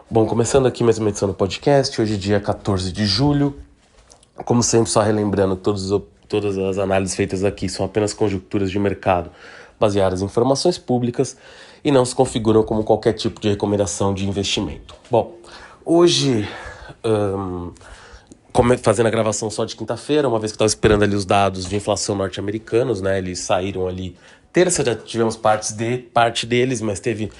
Bom, começando aqui mais uma edição do podcast, hoje dia 14 de julho. Como sempre, só relembrando que todas as análises feitas aqui são apenas conjecturas de mercado baseadas em informações públicas e não se configuram como qualquer tipo de recomendação de investimento. Bom, hoje, fazendo a gravação só de quinta-feira, uma vez que eu estava esperando ali os dados de inflação norte-americanos, né? Eles saíram ali terça, já tivemos parte deles, mas teve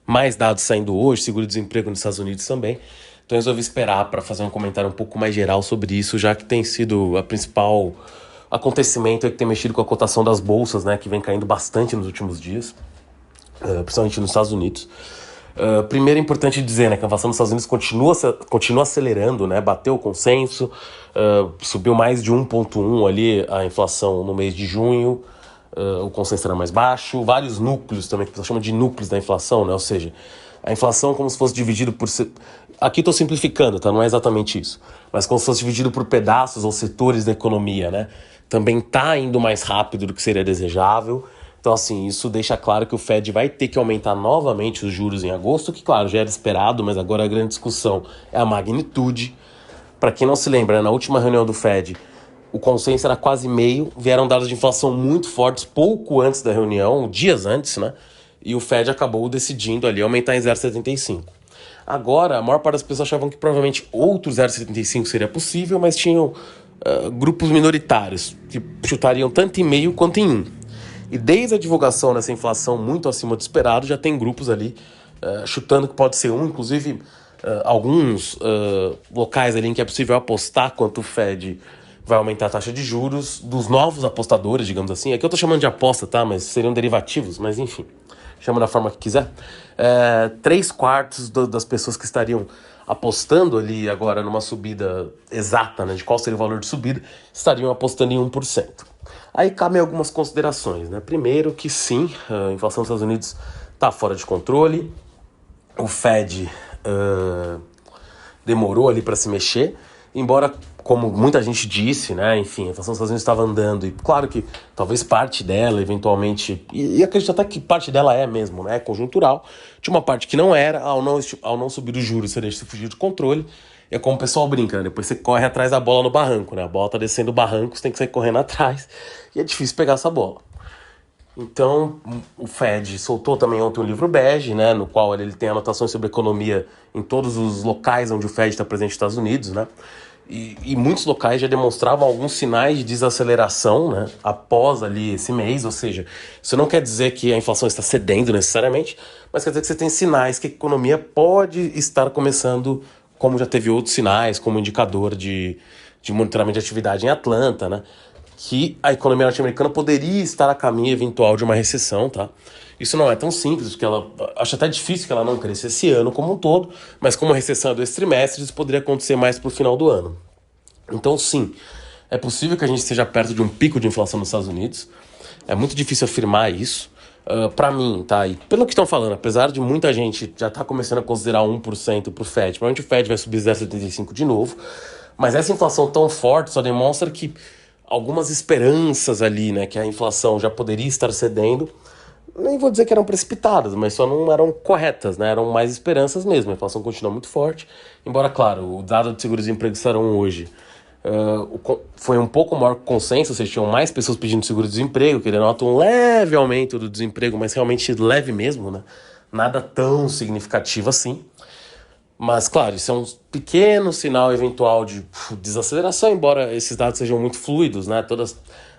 mais dados saindo hoje, seguro-desemprego nos Estados Unidos também. Então eu resolvi esperar para fazer um comentário um pouco mais geral sobre isso, já que tem sido a principal acontecimento que tem mexido com a cotação das bolsas, né, que vem caindo bastante nos últimos dias, principalmente nos Estados Unidos. Primeiro é importante dizer, né, que a inflação nos Estados Unidos continua acelerando, né, bateu o consenso, subiu mais de 1,1 ali a inflação no mês de junho. O consenso era mais baixo, vários núcleos também, que você chama de núcleos da inflação, né? Ou seja, a inflação como se fosse dividido por... Aqui estou simplificando, tá? Não é exatamente isso. Mas como se fosse dividido por pedaços ou setores da economia, né? Também está indo mais rápido do que seria desejável. Então, assim, isso deixa claro que o Fed vai ter que aumentar novamente os juros em agosto, que, claro, já era esperado, mas agora a grande discussão é a magnitude. Para quem não se lembra, na última reunião do Fed, o consenso era quase meio, vieram dados de inflação muito fortes pouco antes da reunião, dias antes, né? E o Fed acabou decidindo ali aumentar em 0,75. Agora, a maior parte das pessoas achavam que provavelmente outro 0,75 seria possível, mas tinham grupos minoritários que chutariam tanto em meio quanto em 1. E desde a divulgação dessa inflação muito acima do esperado, já tem grupos ali chutando que pode ser 1, inclusive alguns locais ali em que é possível apostar quanto o Fed vai aumentar a taxa de juros dos novos apostadores, digamos assim. Aqui eu tô chamando de aposta, tá? Mas seriam derivativos, mas enfim. Chama da forma que quiser. 3/4 das pessoas que estariam apostando ali agora numa subida exata, né? De qual seria o valor de subida, estariam apostando em 1%. Aí cabem algumas considerações, né? Primeiro que sim, a inflação dos Estados Unidos está fora de controle. O Fed demorou ali para se mexer, embora, como muita gente disse, né, enfim, a inflação dos Estados Unidos estava andando, e claro que talvez parte dela, eventualmente, e acredito até que parte dela é mesmo, né, conjuntural, tinha uma parte que não era, ao não subir os juros, você deixa se fugir de controle, é como o pessoal brinca, né, depois você corre atrás da bola no barranco, né, a bola tá descendo o barranco, você tem que sair correndo atrás, e é difícil pegar essa bola. Então, o Fed soltou também ontem um livro bege, né, no qual ele tem anotações sobre economia em todos os locais onde o Fed está presente nos Estados Unidos, né, e muitos locais já demonstravam alguns sinais de desaceleração, né, após ali esse mês, ou seja, isso não quer dizer que a inflação está cedendo necessariamente, mas quer dizer que você tem sinais que a economia pode estar começando, como já teve outros sinais, como indicador de monitoramento de atividade em Atlanta, né, que a economia norte-americana poderia estar a caminho eventual de uma recessão, tá? Isso não é tão simples, porque acho até difícil que ela não cresça esse ano como um todo, mas como a recessão é 2 trimestres, isso poderia acontecer mais pro final do ano. Então, sim, é possível que a gente esteja perto de um pico de inflação nos Estados Unidos. É muito difícil afirmar isso. Para mim, tá? E pelo que estão falando, apesar de muita gente já tá começando a considerar 1% pro Fed, provavelmente o Fed vai subir 0,75 de novo, mas essa inflação tão forte só demonstra que algumas esperanças ali, né, que a inflação já poderia estar cedendo, nem vou dizer que eram precipitadas, mas só não eram corretas, né, eram mais esperanças mesmo. A inflação continua muito forte, embora, claro, o dado de seguro-desemprego que saíram hoje foi um pouco maior consenso, ou seja, tinham mais pessoas pedindo seguro-desemprego, que denota um leve aumento do desemprego, mas realmente leve mesmo, né, nada tão significativo assim. Mas, claro, isso é um pequeno sinal eventual de desaceleração, embora esses dados sejam muito fluidos, né?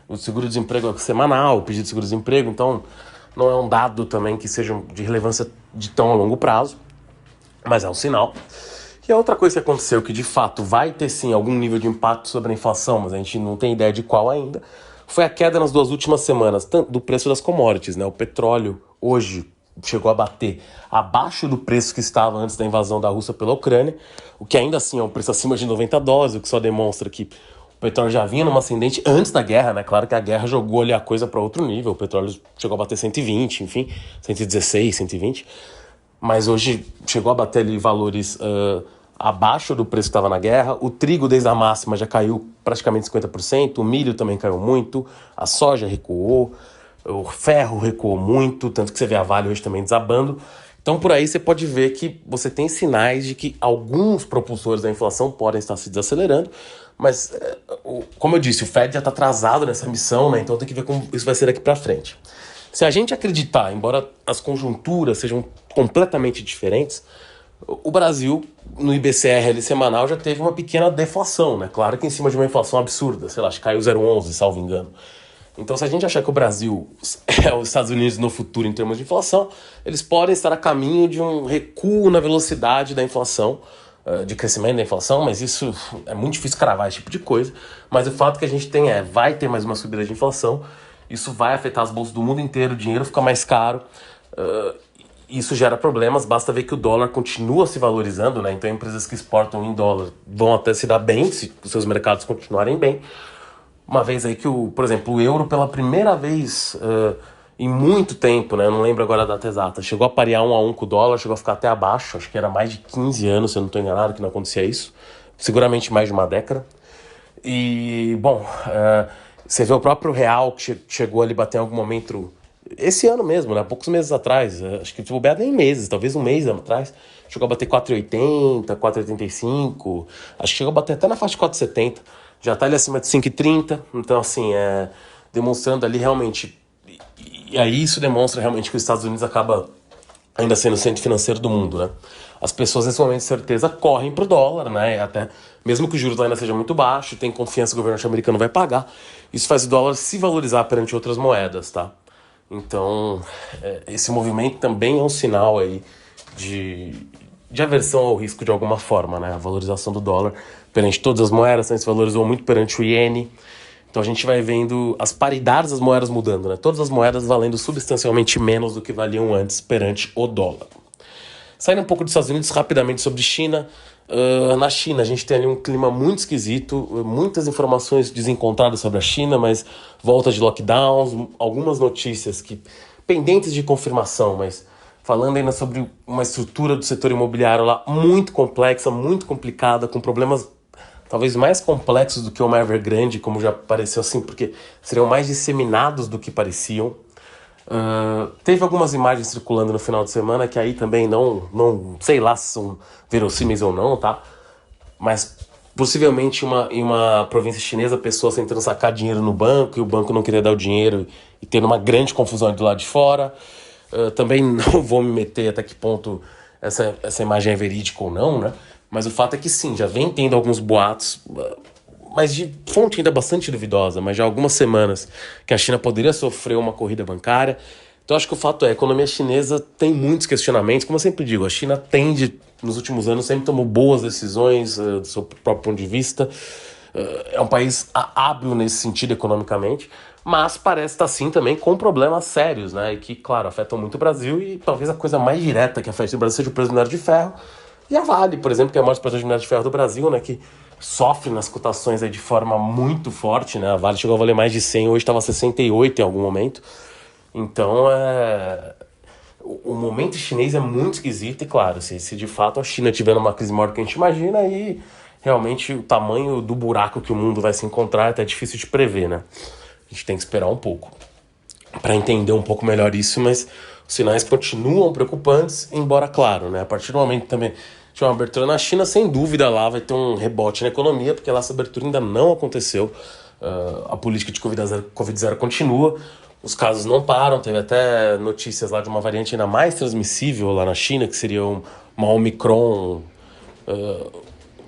O seguro-desemprego é semanal, o pedido de seguro-desemprego, então não é um dado também que seja de relevância de tão a longo prazo, mas é um sinal. E a outra coisa que aconteceu, que de fato vai ter sim algum nível de impacto sobre a inflação, mas a gente não tem ideia de qual ainda, foi a queda nas 2 últimas semanas do preço das commodities, né? O petróleo hoje chegou a bater abaixo do preço que estava antes da invasão da Rússia pela Ucrânia, o que ainda assim é um preço acima de $90, o que só demonstra que o petróleo já vinha numa ascendente antes da guerra, né? Claro que a guerra jogou ali a coisa para outro nível, o petróleo chegou a bater 120, enfim, 116, 120, mas hoje chegou a bater ali valores abaixo do preço que estava na guerra. O trigo desde a máxima já caiu praticamente 50%, o milho também caiu muito, a soja recuou, o ferro recuou muito, tanto que você vê a Vale hoje também desabando. Então, por aí você pode ver que você tem sinais de que alguns propulsores da inflação podem estar se desacelerando, mas, como eu disse, o Fed já está atrasado nessa missão, né? Então tem que ver como isso vai ser daqui para frente. Se a gente acreditar, embora as conjunturas sejam completamente diferentes, o Brasil, no IBCR ali semanal, já teve uma pequena deflação, né? Claro que em cima de uma inflação absurda, sei lá, acho que caiu 0,11, salvo engano. Então, se a gente achar que o Brasil é os Estados Unidos no futuro em termos de inflação, eles podem estar a caminho de um recuo na velocidade da inflação, de crescimento da inflação, mas isso é muito difícil cravar esse tipo de coisa. Mas o fato que a gente tem vai ter mais uma subida de inflação, isso vai afetar as bolsas do mundo inteiro, o dinheiro fica mais caro, isso gera problemas, basta ver que o dólar continua se valorizando, né? Então empresas que exportam em dólar vão até se dar bem se os seus mercados continuarem bem. Uma vez aí que, por exemplo, o euro pela primeira vez em muito tempo, né? Eu não lembro agora a data exata, chegou a parear 1 a 1 com o dólar, chegou a ficar até abaixo, acho que era mais de 15 anos, se eu não estou enganado, que não acontecia isso. Seguramente mais de uma década. E, bom, você vê o próprio real que chegou ali bater em algum momento, esse ano mesmo, né? Poucos meses atrás, acho que tipo, nem meses, talvez um mês atrás, chegou a bater 4,80, 4,85, acho que chegou a bater até na faixa de 4,70, já está ali acima de 5,30, então assim, demonstrando ali realmente, e aí isso demonstra realmente que os Estados Unidos acaba ainda sendo o centro financeiro do mundo, né? As pessoas nesse momento de certeza correm pro dólar, né? Até mesmo que o juros lá ainda seja muito baixo, tem confiança que o governo norte-americano vai pagar, isso faz o dólar se valorizar perante outras moedas, tá? Então, esse movimento também é um sinal aí de aversão ao risco de alguma forma, né? A valorização do dólar perante todas as moedas, né? Se valorizou muito perante o iene. Então a gente vai vendo as paridades das moedas mudando, né? Todas as moedas valendo substancialmente menos do que valiam antes perante o dólar. Saindo um pouco dos Estados Unidos, rapidamente sobre China. Na China, a gente tem ali um clima muito esquisito, muitas informações desencontradas sobre a China, mas volta de lockdowns, algumas notícias pendentes de confirmação, mas falando ainda sobre uma estrutura do setor imobiliário lá muito complexa, muito complicada, com problemas talvez mais complexos do que uma Evergrande, como já pareceu assim, porque seriam mais disseminados do que pareciam. Teve algumas imagens circulando no final de semana que aí também não sei lá se são verossímeis ou não, tá? Mas possivelmente em uma província chinesa, pessoas tentando sacar dinheiro no banco e o banco não queria dar o dinheiro e tendo uma grande confusão do lado de fora. Também não vou me meter até que ponto essa imagem é verídica ou não, né? Mas o fato é que sim, já vem tendo alguns boatos, mas de fonte ainda bastante duvidosa, mas já há algumas semanas que a China poderia sofrer uma corrida bancária. Então acho que o fato é, a economia chinesa tem muitos questionamentos, como eu sempre digo, a China tende, nos últimos anos, sempre tomou boas decisões do seu próprio ponto de vista, é um país hábil nesse sentido economicamente, mas parece estar sim também com problemas sérios, né, e que, claro, afetam muito o Brasil, e talvez a coisa mais direta que afeta o Brasil seja o preço do minério de ferro, e a Vale, por exemplo, que é a maior exportadora de minério de ferro do Brasil, né, que sofre nas cotações aí de forma muito forte, né? A Vale chegou a valer mais de 100, hoje estava 68 em algum momento. Então, o momento chinês é muito esquisito e, claro, se de fato a China tiver uma crise maior do que a gente imagina, aí realmente o tamanho do buraco que o mundo vai se encontrar é até difícil de prever, né? A gente tem que esperar um pouco para entender um pouco melhor isso, mas os sinais continuam preocupantes, embora, claro, né? A partir do momento também tinha uma abertura na China, sem dúvida lá vai ter um rebote na economia, porque lá essa abertura ainda não aconteceu. A política de Covid-0 continua, os casos não param, teve até notícias lá de uma variante ainda mais transmissível lá na China, que seria uma Omicron,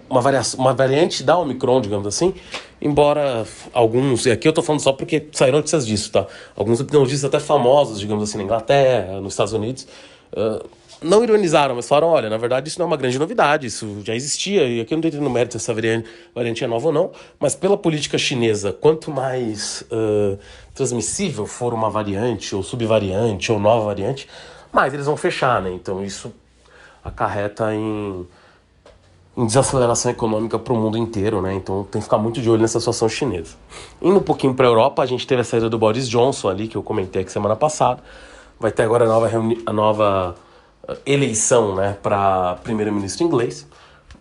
uma variante da Omicron, digamos assim, embora alguns, e aqui eu tô falando só porque saíram notícias disso, tá? Alguns epidemiologistas até famosos, digamos assim, na Inglaterra, nos Estados Unidos, não ironizaram, mas falaram, olha, na verdade isso não é uma grande novidade, isso já existia, e aqui eu não estou entendendo o mérito se essa variante é nova ou não, mas pela política chinesa, quanto mais transmissível for uma variante, ou subvariante, ou nova variante, mais eles vão fechar, né? Então isso acarreta em desaceleração econômica para o mundo inteiro, né? Então tem que ficar muito de olho nessa situação chinesa. Indo um pouquinho para a Europa, a gente teve a saída do Boris Johnson ali, que eu comentei aqui semana passada, vai ter agora a nova eleição, né, para primeiro-ministro inglês,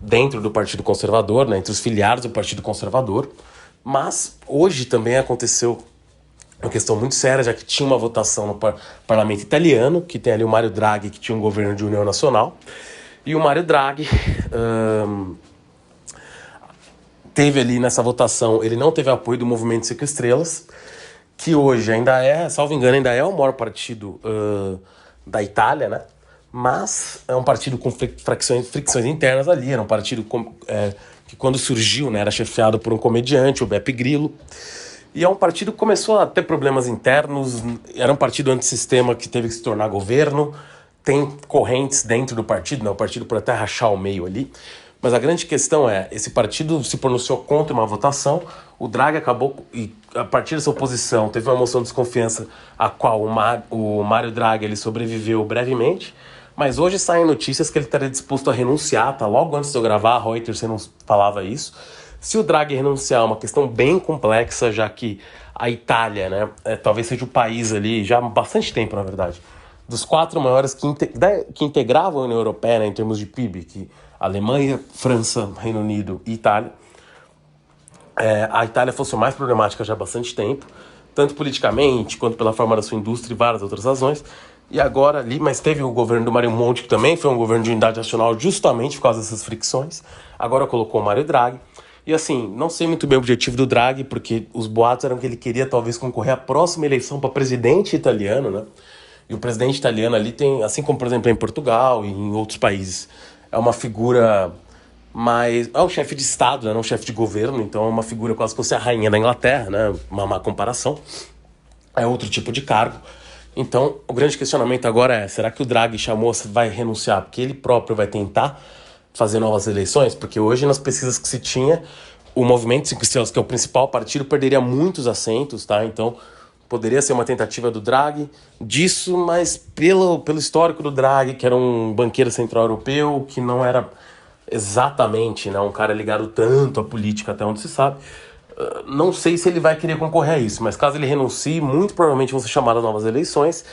dentro do Partido Conservador, né, entre os filiados do Partido Conservador, mas hoje também aconteceu uma questão muito séria, já que tinha uma votação no parlamento italiano, que tem ali o Mario Draghi, que tinha um governo de união nacional, e o Mario Draghi teve ali nessa votação, ele não teve apoio do Movimento 5 Estrelas, que hoje ainda é, salvo engano, ainda é o maior partido da Itália, né? Mas é um partido com fricções internas ali, era um partido que quando surgiu, né, era chefiado por um comediante, o Beppe Grillo, e é um partido que começou a ter problemas internos, era um partido antissistema que teve que se tornar governo, tem correntes dentro do partido, né? O partido pode até rachar o meio ali, mas a grande questão é, esse partido se pronunciou contra uma votação, o Draghi acabou, e a partir dessa oposição, teve uma moção de desconfiança, a qual o Mário Draghi ele sobreviveu brevemente, mas hoje saem notícias que ele estaria disposto a renunciar, tá? Logo antes de eu gravar, a Reuters não falava isso. Se o Draghi renunciar, é uma questão bem complexa, já que a Itália, né, talvez seja o país ali, já há bastante tempo, na verdade, dos 4 maiores que integravam a União Europeia, né, em termos de PIB, que Alemanha, França, Reino Unido e Itália. A Itália fosse o mais problemática já há bastante tempo, tanto politicamente quanto pela forma da sua indústria e várias outras razões. E agora ali, mas teve o governo do Mario Monti, que também foi um governo de unidade nacional justamente por causa dessas fricções. Agora colocou o Mário Draghi. E assim, não sei muito bem o objetivo do Draghi, porque os boatos eram que ele queria talvez concorrer à próxima eleição para presidente italiano, né? E o presidente italiano ali tem, assim como por exemplo em Portugal e em outros países, é uma figura mais... É um chefe de Estado, né? Não um chefe de governo, então é uma figura quase que fosse a rainha da Inglaterra, né? Uma má comparação. É outro tipo de cargo. Então, o grande questionamento agora é, será que o Draghi chamou, vai renunciar porque ele próprio vai tentar fazer novas eleições? Porque hoje, nas pesquisas que se tinha, o Movimento 5 Estrelas, que é o principal partido, perderia muitos assentos, tá? Então, poderia ser uma tentativa do Draghi disso, mas pelo histórico do Draghi, que era um banqueiro central europeu, que não era exatamente, né, um cara ligado tanto à política, até onde se sabe, não sei se ele vai querer concorrer a isso, mas caso ele renuncie, muito provavelmente vão ser chamadas novas eleições,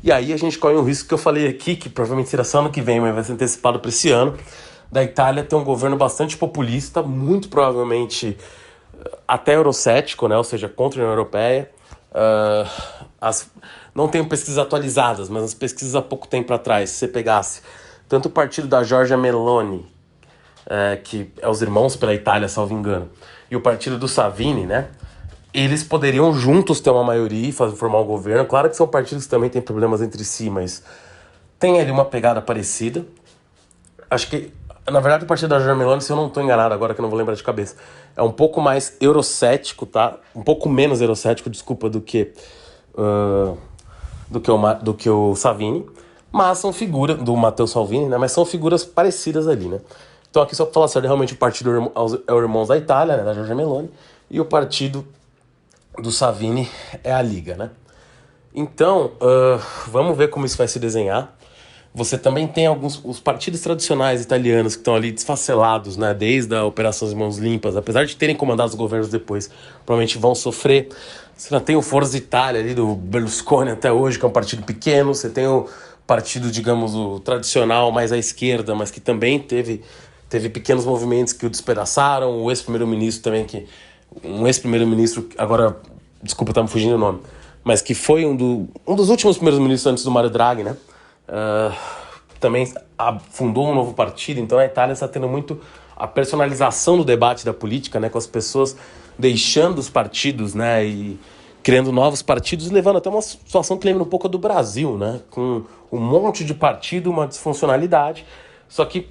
e aí a gente corre um risco que eu falei aqui, que provavelmente será só ano que vem, mas vai ser antecipado para esse ano, da Itália ter um governo bastante populista, muito provavelmente até eurocético, né, ou seja, contra a União Europeia. Não tenho pesquisas atualizadas, mas as pesquisas há pouco tempo atrás, se você pegasse tanto o partido da Giorgia Meloni, que é os Irmãos pela Itália, salvo engano, e o partido do Salvini, né? Eles poderiam juntos ter uma maioria e formar um governo. Claro que são partidos que também têm problemas entre si, mas tem ali uma pegada parecida. Acho que, na verdade, o partido da Giorgia Meloni, se eu não estou enganado agora, que eu não vou lembrar de cabeça, é um pouco mais eurocético, tá? Um pouco menos eurocético, desculpa, do que o Salvini, mas são figuras do Matteo Salvini, né? Mas são figuras parecidas ali, né? Então aqui só para falar sério, realmente o partido é o Irmãos da Itália, né, da Giorgia Meloni, e o partido do Salvini é a Liga, né? Então, vamos ver como isso vai se desenhar. Você também tem os partidos tradicionais italianos que estão ali desfacelados, né, desde a Operação Mãos Limpas, apesar de terem comandado os governos depois, provavelmente vão sofrer. Você tem o Forza Itália ali do Berlusconi até hoje, que é um partido pequeno. Você tem o partido, digamos, o tradicional mais à esquerda, mas que também teve pequenos movimentos que o despedaçaram. O ex-primeiro-ministro também, um ex-primeiro-ministro, agora, desculpa, tá me fugindo o nome, mas que foi um dos últimos primeiros-ministros antes do Mario Draghi, né? Também fundou um novo partido. Então a Itália está tendo muito a personalização do debate da política, né, com as pessoas deixando os partidos, né, e criando novos partidos, levando até uma situação que lembra um pouco do Brasil, né, com um monte de partido, uma disfuncionalidade, só que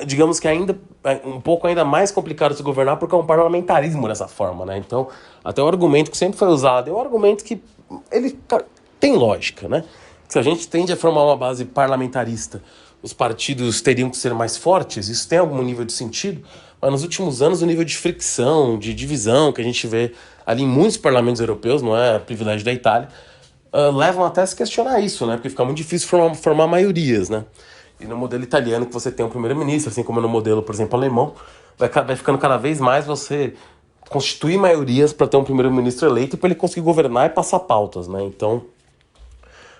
digamos que ainda um pouco ainda mais complicado de se governar porque é um parlamentarismo dessa forma, né? Então, até o argumento que sempre foi usado é um argumento que ele tem lógica, né? Se a gente tende a formar uma base parlamentarista, os partidos teriam que ser mais fortes, isso tem algum nível de sentido, mas nos últimos anos o nível de fricção, de divisão que a gente vê ali em muitos parlamentos europeus, não é privilégio da Itália, levam até a se questionar isso, né? Porque fica muito difícil formar maiorias, né? E no modelo italiano que você tem um primeiro-ministro, assim como no modelo, por exemplo, alemão, vai ficando cada vez mais você constituir maiorias para ter um primeiro-ministro eleito e para ele conseguir governar e passar pautas, né? Então,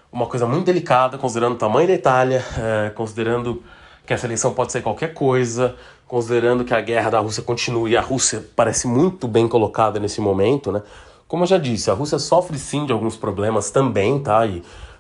uma coisa muito delicada, considerando o tamanho da Itália, considerando que essa eleição pode ser qualquer coisa, considerando que a guerra da Rússia continua e a Rússia parece muito bem colocada nesse momento, né? como eu já disse, a Rússia sofre sim de alguns problemas também, tá?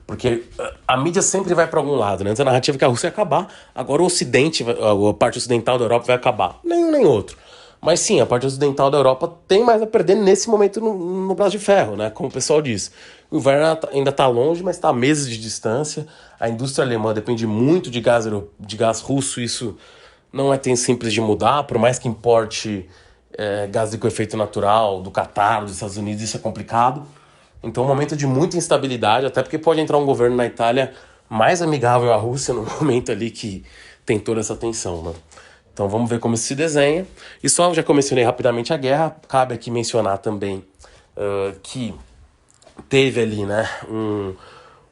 Porque a mídia sempre vai para algum lado, né? Antes a narrativa é que a Rússia ia acabar, agora o Ocidente, a parte ocidental da Europa vai acabar. Nenhum nem outro. Mas sim, a parte ocidental da Europa tem mais a perder nesse momento no braço de ferro, né? Como o pessoal diz. O inverno ainda está longe, mas está a meses de distância. A indústria alemã depende muito de gás russo, isso não é tão simples de mudar, por mais que importe gás com efeito natural do Catar, dos Estados Unidos, isso é complicado. Então, um momento de muita instabilidade, até porque pode entrar um governo na Itália mais amigável à Rússia no momento ali que tem toda essa tensão, né? Então, vamos ver como isso se desenha. E só, já que eu mencionei rapidamente a guerra, cabe aqui mencionar também que teve ali, né,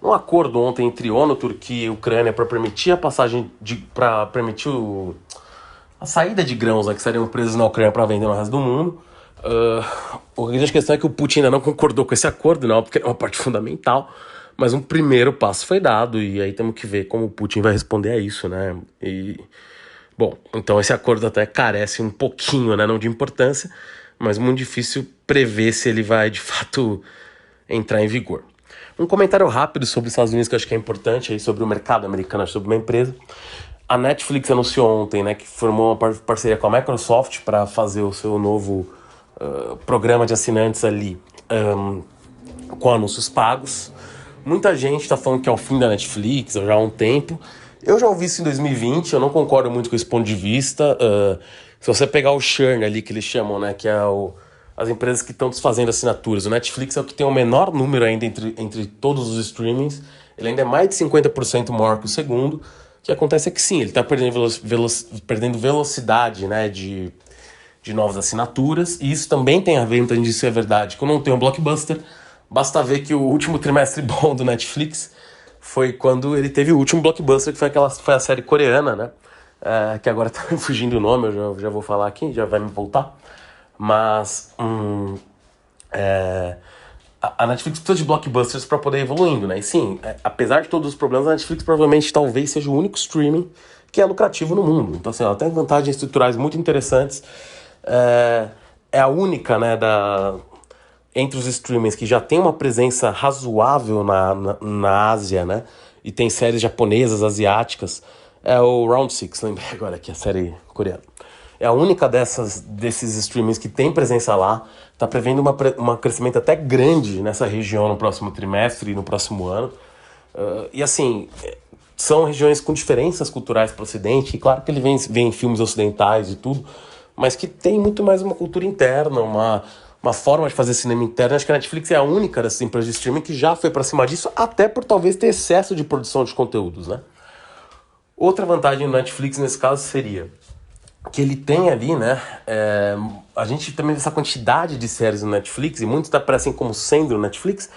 um acordo ontem entre ONU, Turquia e Ucrânia para permitir a passagem para permitir a saída de grãos, né, que estariam presos na Ucrânia para vender no resto do mundo. A grande questão é que o Putin ainda não concordou com esse acordo, não, porque é uma parte fundamental, mas um primeiro passo foi dado e aí temos que ver como o Putin vai responder a isso, né? Bom, então esse acordo até carece um pouquinho, né, não de importância, mas muito difícil prever se ele vai de fato entrar em vigor. Um comentário rápido sobre os Estados Unidos que eu acho que é importante, aí, sobre o mercado americano, sobre uma empresa. A Netflix anunciou ontem, né, que formou uma parceria com a Microsoft para fazer o seu novo programa de assinantes ali com anúncios pagos. Muita gente está falando que é o fim da Netflix já há um tempo. Eu já ouvi isso em 2020, eu não concordo muito com esse ponto de vista. Se você pegar o churn ali, que eles chamam, né, que é as empresas que estão desfazendo assinaturas, o Netflix é o que tem o menor número ainda entre todos os streamings. Ele ainda é mais de 50% maior que o segundo. O que acontece é que sim, ele está perdendo velocidade, né, de novas assinaturas, e isso também tem a ver, então isso é verdade, que eu não tenho um blockbuster. Basta ver que o último trimestre bom do Netflix foi quando ele teve o último blockbuster, que foi a série coreana, né? Que agora tá me fugindo o nome, eu já vou falar aqui, já vai me voltar. Mas a Netflix precisa de blockbusters para poder ir evoluindo, né? E sim, apesar de todos os problemas, a Netflix provavelmente talvez seja o único streaming que é lucrativo no mundo. Então, assim, ela tem vantagens estruturais muito interessantes. É a única, né, entre os streamings que já tem uma presença razoável na Ásia, né? E tem séries japonesas, asiáticas. É o Round Six, lembrei agora que é a série coreana. É a única desses streamings que tem presença lá. Está prevendo um crescimento até grande nessa região no próximo trimestre e no próximo ano. E assim, são regiões com diferenças culturais para o Ocidente. E claro que ele vem em filmes ocidentais e tudo, mas que tem muito mais uma cultura interna, uma forma de fazer cinema interno. Acho que a Netflix é a única dessas empresas de streaming que já foi para cima disso, até por talvez ter excesso de produção de conteúdos, né? Outra vantagem do Netflix nesse caso seria que ele tem ali, né? A gente também vê essa quantidade de séries no Netflix, e muitos aparecem como sendo no Netflix,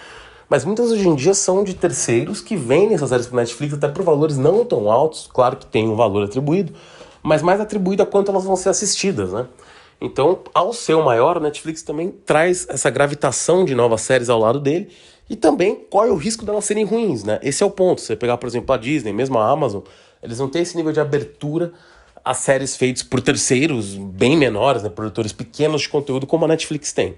mas muitas hoje em dia são de terceiros que vendem essas séries para o Netflix até por valores não tão altos. Claro que tem um valor atribuído, mas mais atribuído a quanto elas vão ser assistidas, né? Então, ao ser o maior, a Netflix também traz essa gravitação de novas séries ao lado dele, e também corre o risco delas serem ruins, né? Esse é o ponto. Se você pegar, por exemplo, a Disney, mesmo a Amazon, eles não têm esse nível de abertura a séries feitas por terceiros bem menores, né? Produtores pequenos de conteúdo, como a Netflix tem.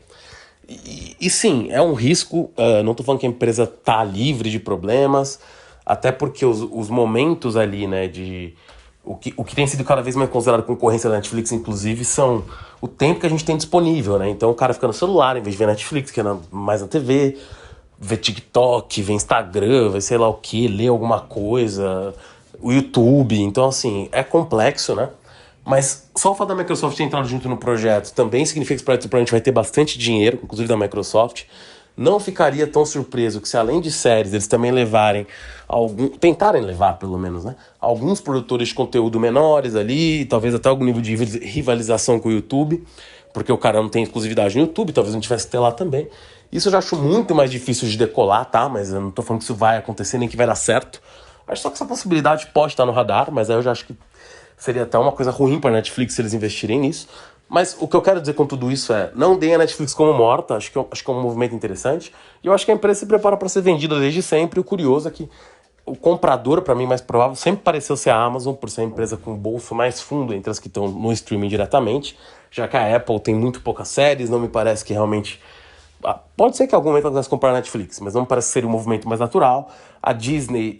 E sim, é um risco. Não estou falando que a empresa tá livre de problemas, até porque os momentos ali, né, o que tem sido cada vez mais considerado concorrência da Netflix, inclusive, são o tempo que a gente tem disponível, né? Então o cara fica no celular em vez de ver Netflix, que é mais na TV, vê TikTok, vê Instagram, vê sei lá o que, lê alguma coisa, o YouTube. Então, assim, é complexo, né? Mas só o fato da Microsoft ter entrado junto no projeto também significa que esse projeto provavelmente vai ter bastante dinheiro, inclusive da Microsoft. Não ficaria tão surpreso que se além de séries eles também tentarem levar pelo menos, né, alguns produtores de conteúdo menores ali, talvez até algum nível de rivalização com o YouTube, porque o cara não tem exclusividade no YouTube, talvez não tivesse que ter lá também. Isso eu já acho muito mais difícil de decolar, tá? Mas eu não tô falando que isso vai acontecer nem que vai dar certo. Acho só que essa possibilidade pode estar no radar, mas aí eu já acho que seria até uma coisa ruim para a Netflix se eles investirem nisso. Mas o que eu quero dizer com tudo isso é, não deem a Netflix como morta, acho que é um movimento interessante, e eu acho que a empresa se prepara para ser vendida desde sempre. O curioso é que o comprador, para mim, mais provável, sempre pareceu ser a Amazon, por ser a empresa com o bolso mais fundo entre as que estão no streaming diretamente, já que a Apple tem muito poucas séries, não me parece que realmente Pode ser que em algum momento ela quisesse comprar a Netflix, mas não me parece que seria um movimento mais natural. A Disney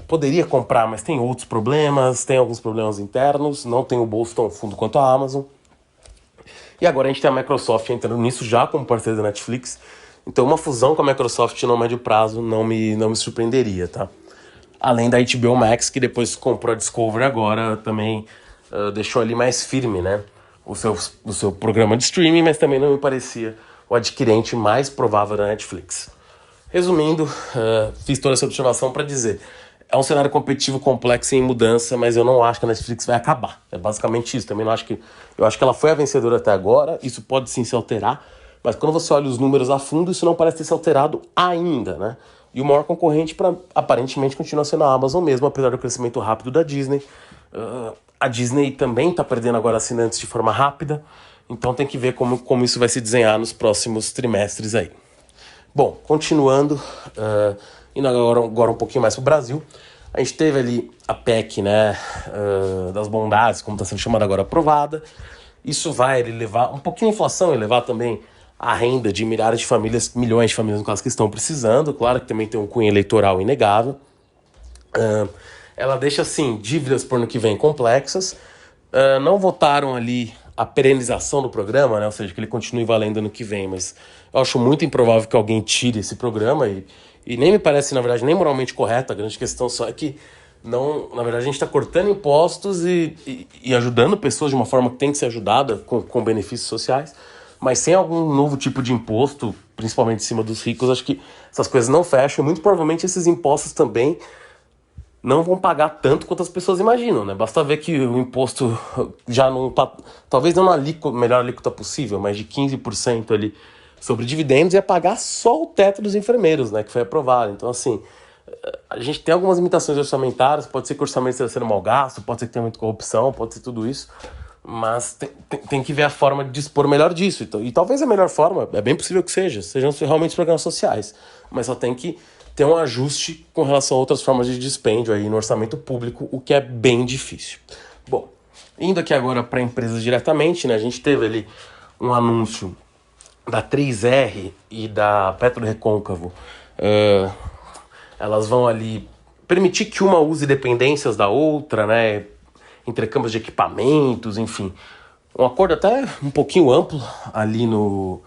poderia comprar, mas tem outros problemas, tem alguns problemas internos, não tem o bolso tão fundo quanto a Amazon. E agora a gente tem a Microsoft entrando nisso já como parceiro da Netflix. Então uma fusão com a Microsoft no médio prazo não me surpreenderia, tá? Além da HBO Max, que depois comprou a Discovery agora, também deixou ali mais firme, né? O seu programa de streaming, mas também não me parecia o adquirente mais provável da Netflix. Resumindo, fiz toda essa observação para dizer, é um cenário competitivo complexo e em mudança, mas eu não acho que a Netflix vai acabar. É basicamente isso. Também não acho que, eu acho que ela foi a vencedora até agora, isso pode sim se alterar, mas quando você olha os números a fundo, isso não parece ter se alterado ainda, né? E o maior concorrente, aparentemente, continua sendo a Amazon mesmo, apesar do crescimento rápido da Disney. A Disney também está perdendo agora assinantes de forma rápida, então tem que ver como isso vai se desenhar nos próximos trimestres aí. Bom, continuando, indo agora um pouquinho mais para o Brasil, a gente teve ali a PEC, né, das bondades, como está sendo chamada agora, aprovada. Isso vai levar um pouquinho a inflação e levar também a renda de milhares de famílias, milhões de famílias no caso, que estão precisando. Claro que também tem um cunho eleitoral inegável. Ela deixa, assim, dívidas por ano que vem complexas. Não votaram ali a perenização do programa, né? Ou seja, que ele continue valendo ano que vem, mas eu acho muito improvável que alguém tire esse programa e nem me parece, na verdade, nem moralmente correto. A grande questão só é que, não, na verdade, a gente está cortando impostos e ajudando pessoas de uma forma que tem que ser ajudada, com benefícios sociais, mas sem algum novo tipo de imposto, principalmente em cima dos ricos, acho que essas coisas não fecham. E muito provavelmente esses impostos também não vão pagar tanto quanto as pessoas imaginam, né? Basta ver que o imposto já não tá, talvez não na melhor alíquota possível, mas de 15% ali sobre dividendos, ia pagar só o teto dos enfermeiros, né? Que foi aprovado. Então, assim, a gente tem algumas limitações orçamentárias, pode ser que o orçamento esteja sendo mal gasto, pode ser que tenha muita corrupção, pode ser tudo isso, mas tem que ver a forma de dispor melhor disso. Então, e talvez a melhor forma, é bem possível que sejam realmente os programas sociais, mas só tem que ter um ajuste com relação a outras formas de dispêndio aí no orçamento público, o que é bem difícil. Bom, indo aqui agora para empresas diretamente, né? A gente teve ali um anúncio da 3R e da PetroRecôncavo. Elas vão ali permitir que uma use dependências da outra, né? Intercâmbios de equipamentos, enfim. Um acordo até um pouquinho amplo ali no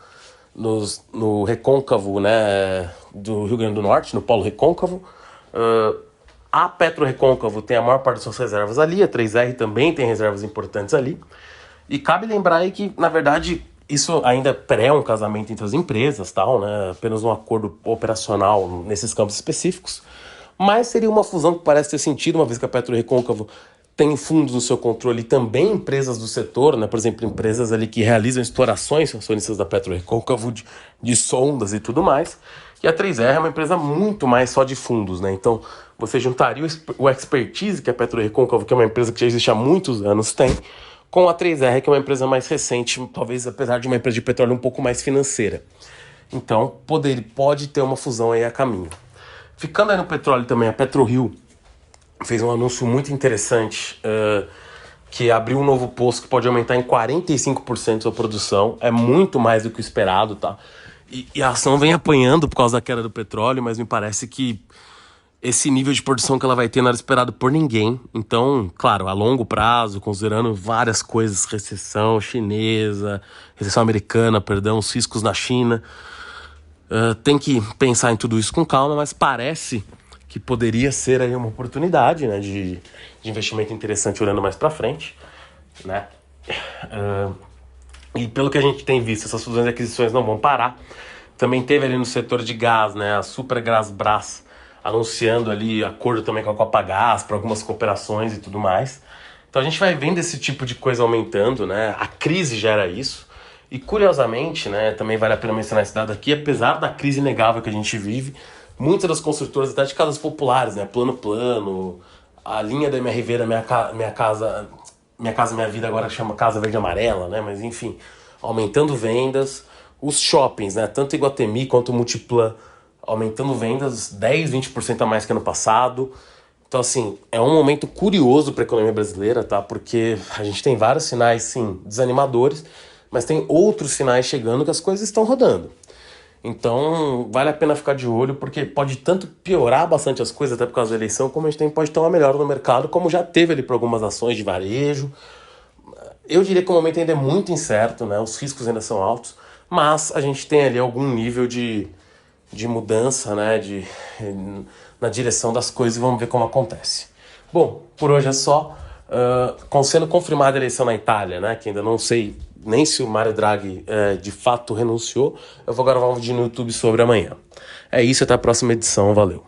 Recôncavo, né, do Rio Grande do Norte, no Polo Recôncavo. A PetroRecôncavo tem a maior parte das suas reservas ali, a 3R também tem reservas importantes ali. E cabe lembrar aí que, na verdade, isso ainda pré um casamento entre as empresas, tal, né, apenas um acordo operacional nesses campos específicos. Mas seria uma fusão que parece ter sentido, uma vez que a PetroRecôncavo tem fundos no seu controle, também empresas do setor, né? Por exemplo, empresas ali que realizam explorações, são acionistas da PetroRecôncavo de sondas e tudo mais. E a 3R é uma empresa muito mais só de fundos, né? Então, você juntaria o expertise que a PetroRecôncavo, que é uma empresa que já existe há muitos anos, tem, com a 3R, que é uma empresa mais recente, talvez apesar de uma empresa de petróleo um pouco mais financeira. Então, pode ter uma fusão aí a caminho. Ficando aí no petróleo também, a PetroRio fez um anúncio muito interessante, que abriu um novo poço que pode aumentar em 45% sua produção. É muito mais do que o esperado, tá? E a ação vem apanhando por causa da queda do petróleo, mas me parece que esse nível de produção que ela vai ter não era esperado por ninguém. Então, claro, a longo prazo, considerando várias coisas, recessão chinesa, recessão americana, perdão, os riscos na China, tem que pensar em tudo isso com calma, mas parece que poderia ser aí uma oportunidade, né, de investimento interessante olhando mais para frente, né? E pelo que a gente tem visto, essas fusões e aquisições não vão parar. Também teve ali no setor de gás, né, a Supergasbras anunciando ali acordo também com a Copagaz para algumas cooperações e tudo mais. Então a gente vai vendo esse tipo de coisa aumentando, né? A crise gera isso. E curiosamente, né, também vale a pena mencionar esse dado aqui, apesar da crise inegável que a gente vive, muitas das construtoras, até de casas populares, né, Plano, a linha da MRV da Minha Casa Minha Vida agora chama Casa Verde Amarela, né, mas enfim, aumentando vendas, os shoppings, né, tanto Iguatemi quanto Multiplan, aumentando vendas 10, 20% a mais que ano passado. Então, assim, é um momento curioso para a economia brasileira, tá, porque a gente tem vários sinais, sim, desanimadores, mas tem outros sinais chegando que as coisas estão rodando. Então, vale a pena ficar de olho, porque pode tanto piorar bastante as coisas, até por causa da eleição, como a gente pode ter uma melhora no mercado, como já teve ali para algumas ações de varejo. Eu diria que o momento ainda é muito incerto, né? Os riscos ainda são altos, mas a gente tem ali algum nível de mudança, né? Na direção das coisas e vamos ver como acontece. Bom, por hoje é só. Sendo confirmada a eleição na Itália, né? Que ainda não sei nem se o Mario Draghi de fato renunciou, eu vou gravar um vídeo no YouTube sobre amanhã. É isso, até a próxima edição, valeu.